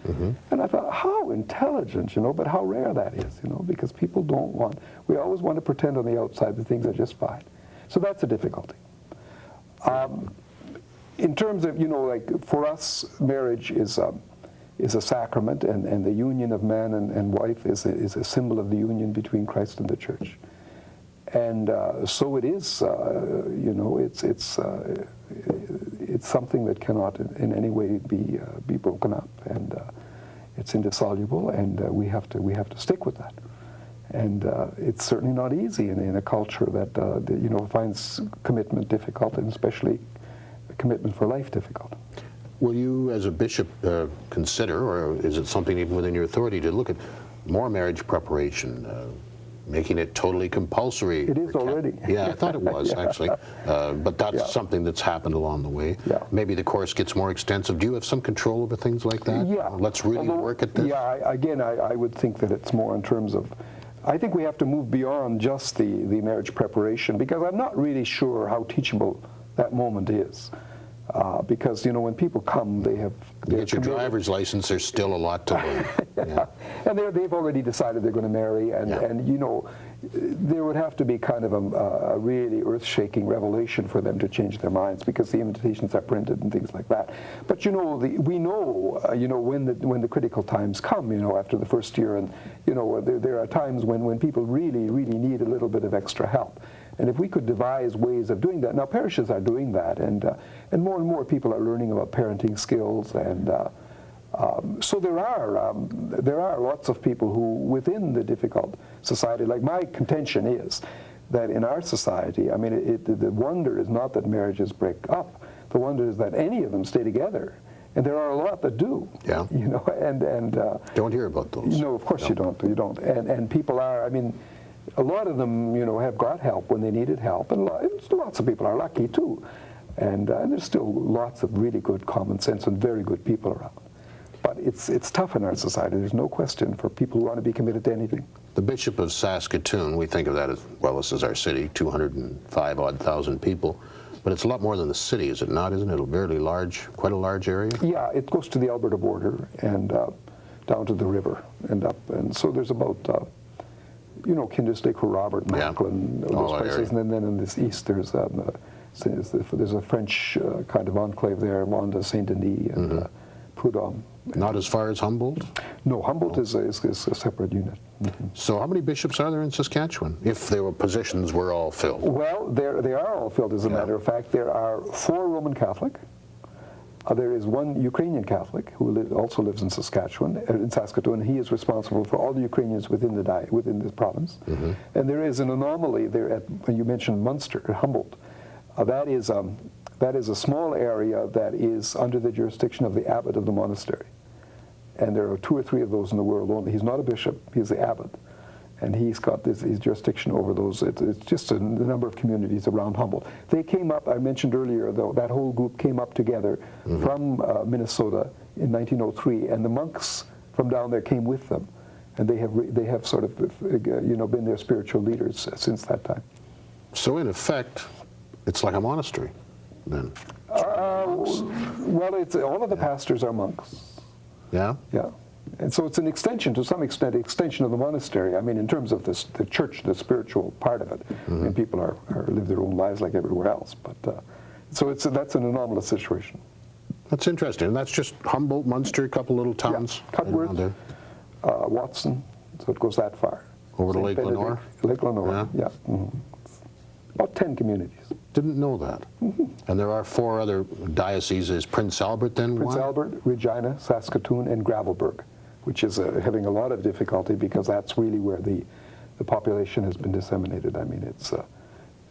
And I thought, how intelligent, but how rare that is, because people we always want to pretend on the outside that things are just fine. So that's a difficulty. In terms of, like for us, marriage is a sacrament, and the union of man and wife is a symbol of the union between Christ and the church. And so it is, it's something that cannot in any way be broken up, and it's indissoluble, and we have to stick with that. And it's certainly not easy in a culture that finds commitment difficult, and especially commitment for life difficult. Will you, as a bishop, consider, or is it something even within your authority, to look at more marriage preparation? Making it totally compulsory. It is already. Yeah, I thought it was, actually. But that's something that's happened along the way. Yeah. Maybe the course gets more extensive. Do you have some control over things like that? Yeah. Let's really work at this? Yeah, I would think that it's more in terms of, I think we have to move beyond just the marriage preparation, because I'm not really sure how teachable that moment is. Because, when people come, they have... You get your driver's license, there's still a lot to learn. Yeah. And they've already decided they're going to marry, and there would have to be kind of a really earth-shaking revelation for them to change their minds, because the invitations are printed and things like that. But we know when the critical times come, after the first year, and there are times when people really, really need a little bit of extra help. And if we could devise ways of doing that, now parishes are doing that, and more and more people are learning about parenting skills, and so there are lots of people who, within the difficult society, like my contention is that in our society, I mean, the wonder is not that marriages break up. The wonder is that any of them stay together. And there are a lot that do. Yeah. And don't hear about those. No, of course you don't. You don't. And people are, I mean, a lot of them, have got help when they needed help, and lots of people are lucky too, and there's still lots of really good common sense and very good people around. But it's tough in our society. There's no question for people who want to be committed to anything. The Bishop of Saskatoon, we think of that as, well, this is our city, 205,000 people, but it's a lot more than the city, is it not? Isn't it a very large, quite a large area? Yeah, it goes to the Alberta border and down to the river and up, and so there's about. Kindersley, Robert, Macklin, those places, and then in this east there's a French kind of enclave there, Wanda, Saint-Denis, and Prudhomme. Not as far as Humboldt? No, Humboldt is a separate unit. So how many bishops are there in Saskatchewan, if their positions were all filled? Well, they are all filled, as a matter of fact. There are 4 Roman Catholic. There is 1 Ukrainian Catholic who also lives in Saskatoon. He is responsible for all the Ukrainians within the province. And there is an anomaly there at, you mentioned Munster, Humboldt. That is a small area that is under the jurisdiction of the abbot of the monastery. And there are 2 or 3 of those in the world only. He's not a bishop, he's the abbot. And he's got his jurisdiction over those. It's just the number of communities around Humboldt. They came up, I mentioned earlier, though, that whole group came up together from Minnesota in 1903, and the monks from down there came with them. And they have sort of, been their spiritual leaders since that time. So in effect, it's like a monastery, then? Well, all of the pastors are monks. Yeah? Yeah. And so it's an extension, to some extent, extension of the monastery. I mean, in terms of the church, the spiritual part of it. I mean, people live their own lives like everywhere else. But so that's an anomalous situation. That's interesting. And that's just Humboldt, Munster, a couple little towns. Yeah. Cutworth, Watson, so it goes that far. Over to Lake Lenore? Lake Lenore, yeah. About 10 communities. Didn't know that. And there are 4 other dioceses. Is Prince Albert then Prince one? Albert, Regina, Saskatoon, and Gravelbourg, which is having a lot of difficulty because that's really where the population has been disseminated. I mean, it's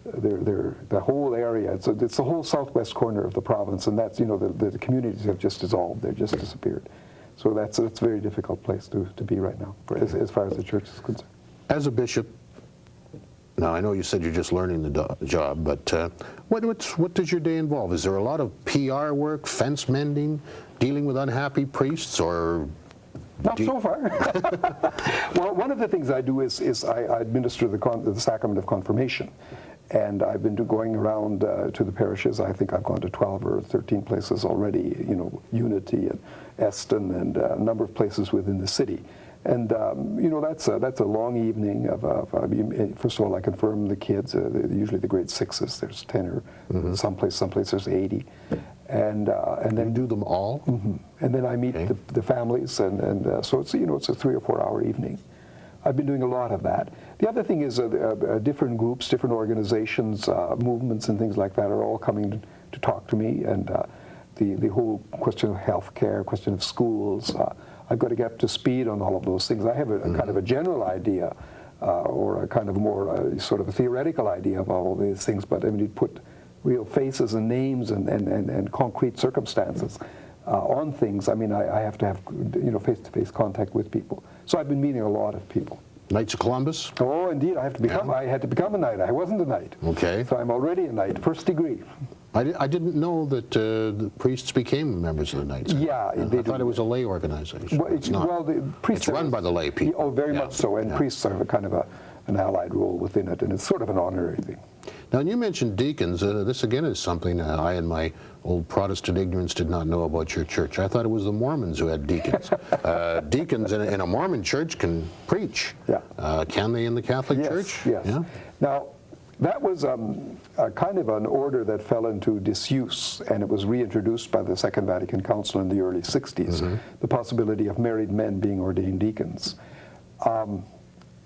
the whole area. It's the whole southwest corner of the province, and that's the communities have just dissolved. They've just disappeared. So that's a very difficult place to be right now, as far as the church is concerned. As a bishop, now I know you said you're just learning the job, but what does your day involve? Is there a lot of PR work, fence mending, dealing with unhappy priests, or? Not so far. Well, one of the things I do is I administer the sacrament of confirmation. And I've been going around to the parishes. I think I've gone to 12 or 13 places already, Unity and Eston and a number of places within the city. And, that's a long evening first of all, I confirm the kids, usually the grade 6s. There's 10 or someplace there's 80. And then do them all? And then I meet the families, and so it's it's a 3 or 4 hour evening. I've been doing a lot of that. The other thing is different groups, different organizations, movements, and things like that are all coming to talk to me, and the whole question of health care, question of schools. I've got to get up to speed on all of those things. I have a kind of a general idea, or a kind of more sort of a theoretical idea of all of these things, but I mean, you put real faces and names and concrete circumstances on things. I mean, I have to have face-to-face contact with people. So I've been meeting a lot of people. Knights of Columbus? Oh, indeed. I had to become a knight. I wasn't a knight. Okay. So I'm already a knight, first degree. I didn't know that the priests became members of the Knights. Yeah, I thought it was a lay organization. Well, it's not. Well, the priests it's run by the lay people. Oh, very much so. And priests are kind of an allied role within it, and it's sort of an honorary thing. Now, and you mentioned deacons. This, again, is something I, in my old Protestant ignorance, did not know about your church. I thought it was the Mormons who had deacons. Deacons in a Mormon church can preach. Yeah. Can they in the Catholic Church? Yes. Yeah? Now, that was a kind of an order that fell into disuse, and it was reintroduced by the Second Vatican Council in the early 60s, the possibility of married men being ordained deacons.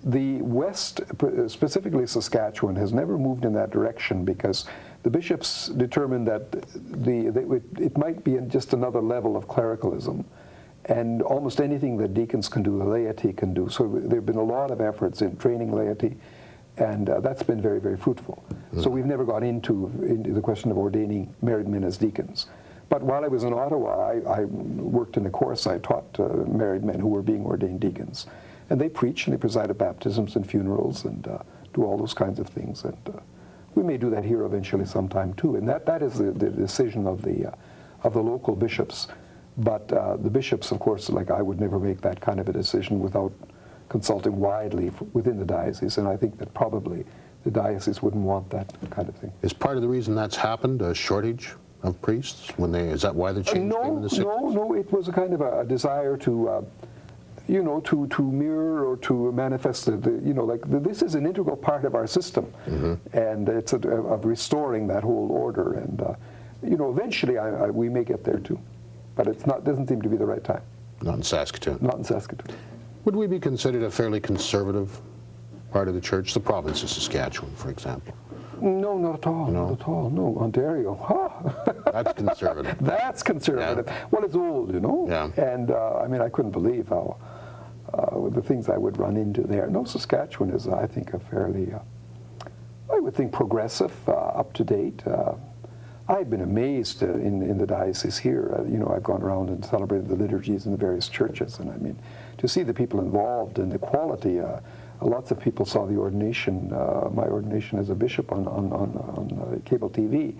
The West, specifically Saskatchewan, has never moved in that direction because the bishops determined that it might be just another level of clericalism, and almost anything that deacons can do, the laity can do. So there have been a lot of efforts in training laity, and that's been very, very fruitful. So we've never got into the question of ordaining married men as deacons. But while I was in Ottawa, I worked in a course. I taught married men who were being ordained deacons. And they preach and they preside at baptisms and funerals and do all those kinds of things. And we may do that here eventually sometime too. And that is the decision of the local bishops. But the bishops, of course, like I would never make that kind of a decision without consulting widely within the diocese. And I think that probably the diocese wouldn't want that kind of thing. Is part of the reason that's happened a shortage of priests? Is that why the change came in the 60s? No. It was a kind of a desire to to mirror or to manifest this is an integral part of our system, and it's of restoring that whole order. And eventually we may get there too, but doesn't seem to be the right time. Not in Saskatoon. Not in Saskatoon. Would we be considered a fairly conservative part of the church? The province of Saskatchewan, for example. No, not at all. No? Not at all. No, Ontario. That's conservative. That's conservative. Yeah. Well, it's old, you know. Yeah. And I mean, I couldn't believe how the things I would run into there. No, Saskatchewan is, I think, a fairly, I would think, progressive, up to date. I've been amazed in the diocese here. You know, I've gone around and celebrated the liturgies in the various churches, and I mean, to see the people involved and the quality. Lots of people saw the ordination, my ordination as a bishop on cable TV,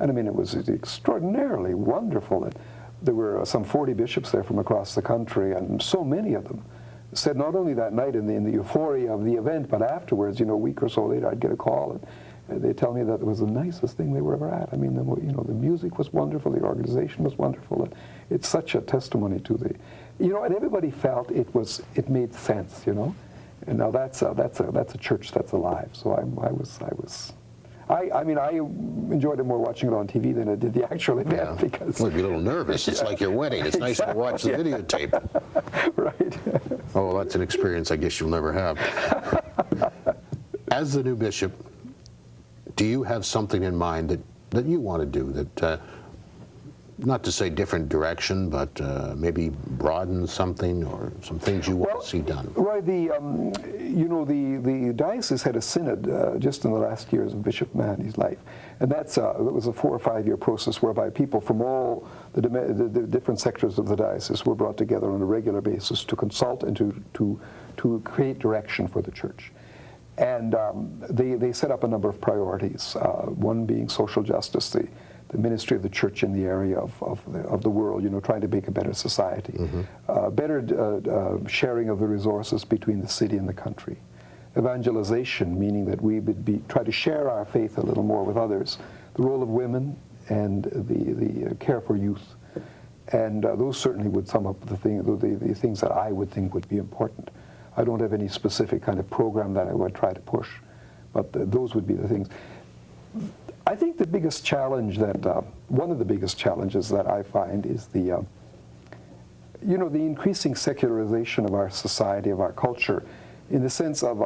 and I mean, it was extraordinarily wonderful. And there were some 40 bishops there from across the country, and so many of them said not only that night in the euphoria of the event, but afterwards, you know, a week or so later, I'd get a call, and they tell me that it was the nicest thing they were ever at. I mean, you know, the music was wonderful, the organization was wonderful, and it's such a testimony to the, you know, and everybody felt it made sense, you know. And now that's a church that's alive. So I mean, I enjoyed it more watching it on TV than I did the actual event, because Well, you'd be a little nervous. It's like your wedding. It's nice to watch the videotape. Right. Oh, well, that's an experience I guess you'll never have. As the new bishop, do you have something in mind that you want to do that, not to say different direction, but maybe broaden something, or some things you want to see done? Right. You know, the diocese had a synod just in the last years of Bishop Manny's life, and that was a 4 or 5 year process whereby people from all the different sectors of the diocese were brought together on a regular basis to consult and to create direction for the church. And they set up a number of priorities, one being social justice, the ministry of the church in the area of the world, you know, trying to make a better society, better sharing of the resources between the city and the country, evangelization, meaning that we would try to share our faith a little more with others, the role of women, and the care for youth. And those certainly would sum up the things that I would think would be important. I don't have any specific kind of program that I would try to push, but those would be the things. I think the biggest challenge one of the biggest challenges that I find is the increasing secularization of our society, of our culture, in the sense of,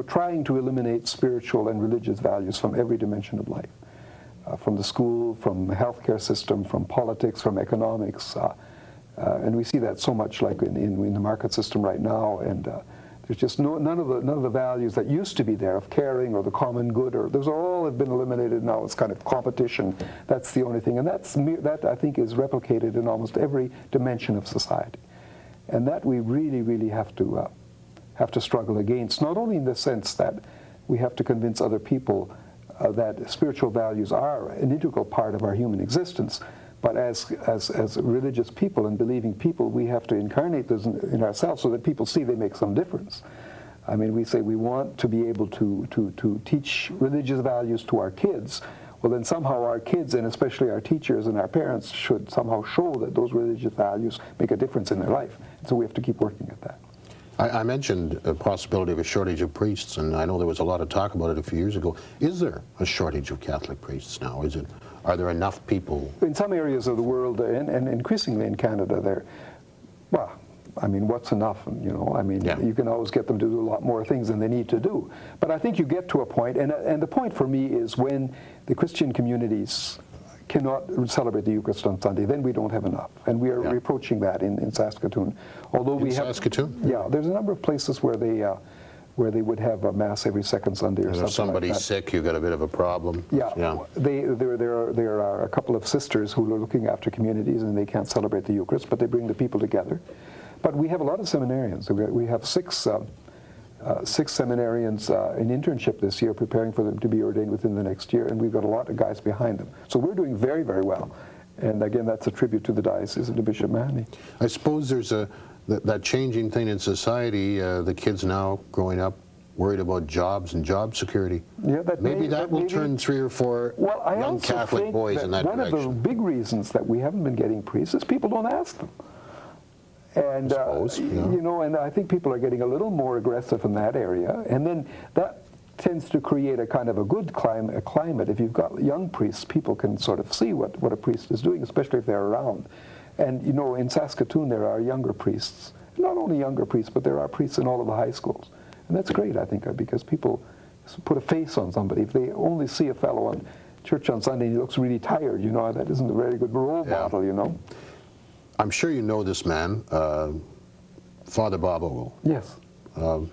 trying to eliminate spiritual and religious values from every dimension of life, from the school, from the healthcare system, from politics, from economics, and we see that so much, like in the market system right now, and there's just none of the values that used to be there of caring or the common good, or those all have been eliminated now. It's kind of competition. That's the only thing, and that I think is replicated in almost every dimension of society, and that we really, really have to struggle against. Not only in the sense that we have to convince other people that spiritual values are an integral part of our human existence, but as religious people and believing people, we have to incarnate those in ourselves so that people see they make some difference. I mean, we say we want to be able to teach religious values to our kids. Well, then somehow our kids, and especially our teachers and our parents, should somehow show that those religious values make a difference in their life. So we have to keep working at that. I mentioned a possibility of a shortage of priests, and I know there was a lot of talk about it a few years ago. Is there a shortage of Catholic priests now? Are there enough people? In some areas of the world, and increasingly in Canada, well, I mean, what's enough? You know, I mean, you can always get them to do a lot more things than they need to do. But I think you get to a point, and the point for me is when the Christian communities cannot celebrate the Eucharist on Sunday, then we don't have enough. And we are approaching that in Saskatoon. Although we have Saskatoon? Yeah, there's a number of places where they would have a mass every second Sunday or something. If somebody's like that. Sick, you've got a bit of a problem. Yeah. There are a couple of sisters who are looking after communities, and they can't celebrate the Eucharist, but they bring the people together. But we have a lot of seminarians. We have six seminarians in internship this year, preparing for them to be ordained within the next year, and we've got a lot of guys behind them. So we're doing very, very well. And again, that's a tribute to the diocese and to Bishop Manny. I suppose there's that changing thing in society, the kids now growing up worried about jobs and job security. Yeah, maybe that will turn 3 or 4 young Catholic boys in that direction. One of the big reasons that we haven't been getting priests is people don't ask them. And and I think people are getting a little more aggressive in that area, and then that tends to create a kind of a good climate. If you've got young priests, people can sort of see what a priest is doing, especially if they're around. And you know, in Saskatoon there are younger priests. Not only younger priests, but there are priests in all of the high schools. And that's great, I think, because people put a face on somebody. If they only see a fellow on church on Sunday and he looks really tired, you know, that isn't a very good role model, you know. I'm sure you know this man, Father Bob Ogle. Yes. What do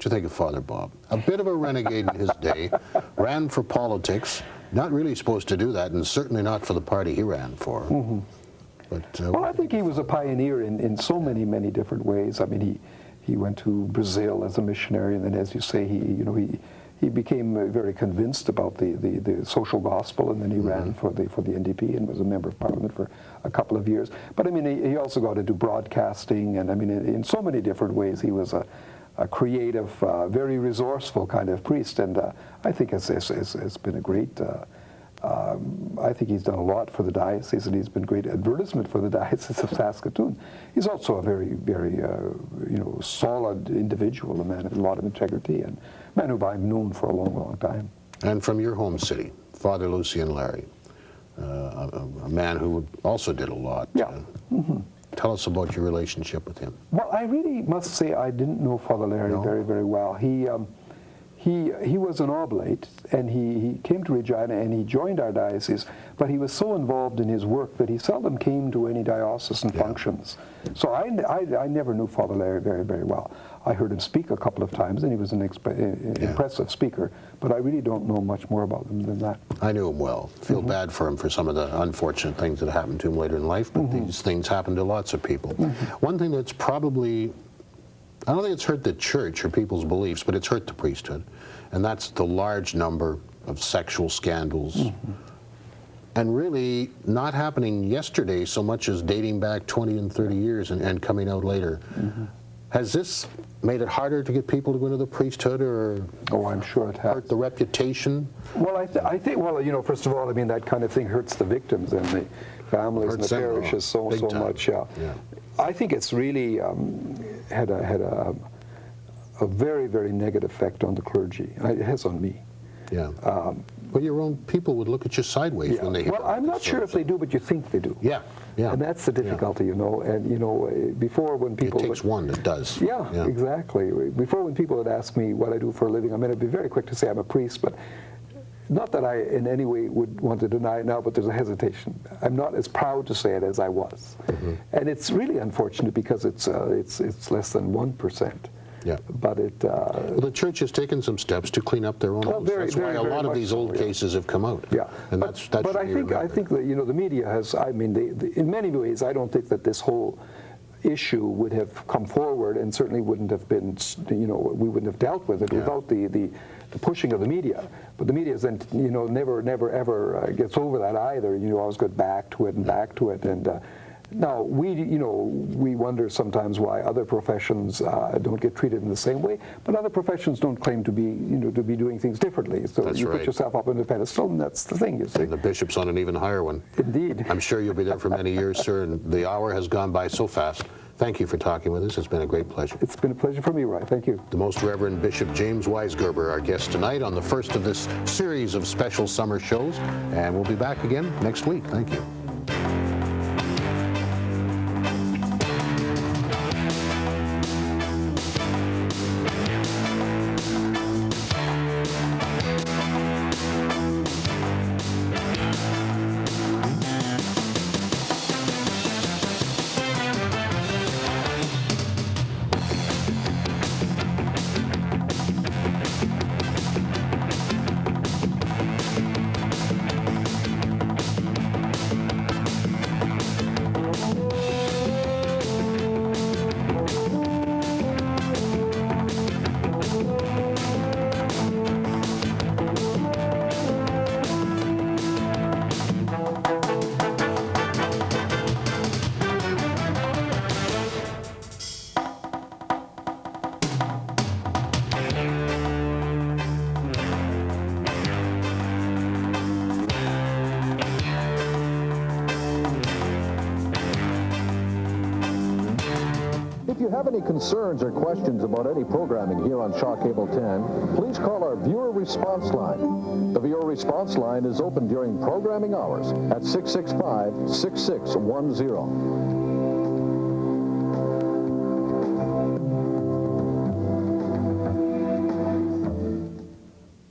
you think of Father Bob? A bit of a renegade in his day, ran for politics, not really supposed to do that, and certainly not for the party he ran for. Mm-hmm. But, well, I think he was a pioneer in so many different ways. I mean, he went to Brazil as a missionary, and then, as you say, he became very convinced about the social gospel, and then he ran for the NDP and was a member of Parliament for a couple of years. But I mean, he also got into broadcasting, and I mean, in so many different ways, he was a creative, very resourceful kind of priest, and I think it's been a great. I think he's done a lot for the diocese, and he's been great advertisement for the Diocese of Saskatoon. He's also a very solid individual, a man of a lot of integrity, and a man who I've known for a long time. And from your home city, Father Lucien Larry, a man who also did a lot. Yeah. Tell us about your relationship with him. Well, I really must say I didn't know Father Larry very well. He was an oblate, and he came to Regina, and he joined our diocese, but he was so involved in his work that he seldom came to any diocesan functions. So I never knew Father Larry very well. I heard him speak a couple of times, and he was an impressive speaker, but I really don't know much more about him than that. I knew him well. Feel bad for him for some of the unfortunate things that happened to him later in life, but these things happen to lots of people. One thing that's probably, I don't think it's hurt the church or people's beliefs, but it's hurt the priesthood, and that's the large number of sexual scandals. And really not happening yesterday so much as dating back 20 and 30 years and coming out later. Has this made it harder to get people to go into the priesthood, or I'm sure it has. hurt the reputation? Well, I think, well, you know, first of all, I mean, that kind of thing hurts the victims and the families and the parishes so much. Yeah. I think it's really had a very negative effect on the clergy. It has on me. Yeah. Well, your own people would look at you sideways when they hear. Well, I'm not sure if they do, but you think they do. Yeah. And that's the difficulty, you know. And you know, before when people it takes one that does. Yeah, exactly. Before, when people would ask me what I do for a living, I mean, I'd be very quick to say I'm a priest, but not that I in any way would want to deny it now, but there's a hesitation. I'm not as proud to say it as I was, and it's really unfortunate because it's less than 1%. Yeah. But well, the church has taken some steps to clean up their own. That's why a lot of these old cases have come out. Yeah. And but I think that, you know, the media has. I mean, in many ways, I don't think that this whole issue would have come forward, and certainly wouldn't have been. You know, we wouldn't have dealt with it without the pushing of the media. But the media then, you know, never ever gets over that either. You always go back to it and back to it, and. Now, we wonder sometimes why other professions don't get treated in the same way, but other professions don't claim to be, to be doing things differently. So that's you put yourself up on the pedestal, and that's the thing, you see. And the bishop's on an even higher one. Indeed. I'm sure you'll be there for many years, sir, and the hour has gone by so fast. Thank you for talking with us. It's been a great pleasure. It's been a pleasure for me, Roy. Thank you. The Most Reverend Bishop James Weisgerber, our guest tonight on the first of this series of special summer shows, and we'll be back again next week. Thank you. If you have any concerns or questions about any programming here on Shaw Cable 10, please call our viewer response line. The viewer response line is open during programming hours at 665-6610.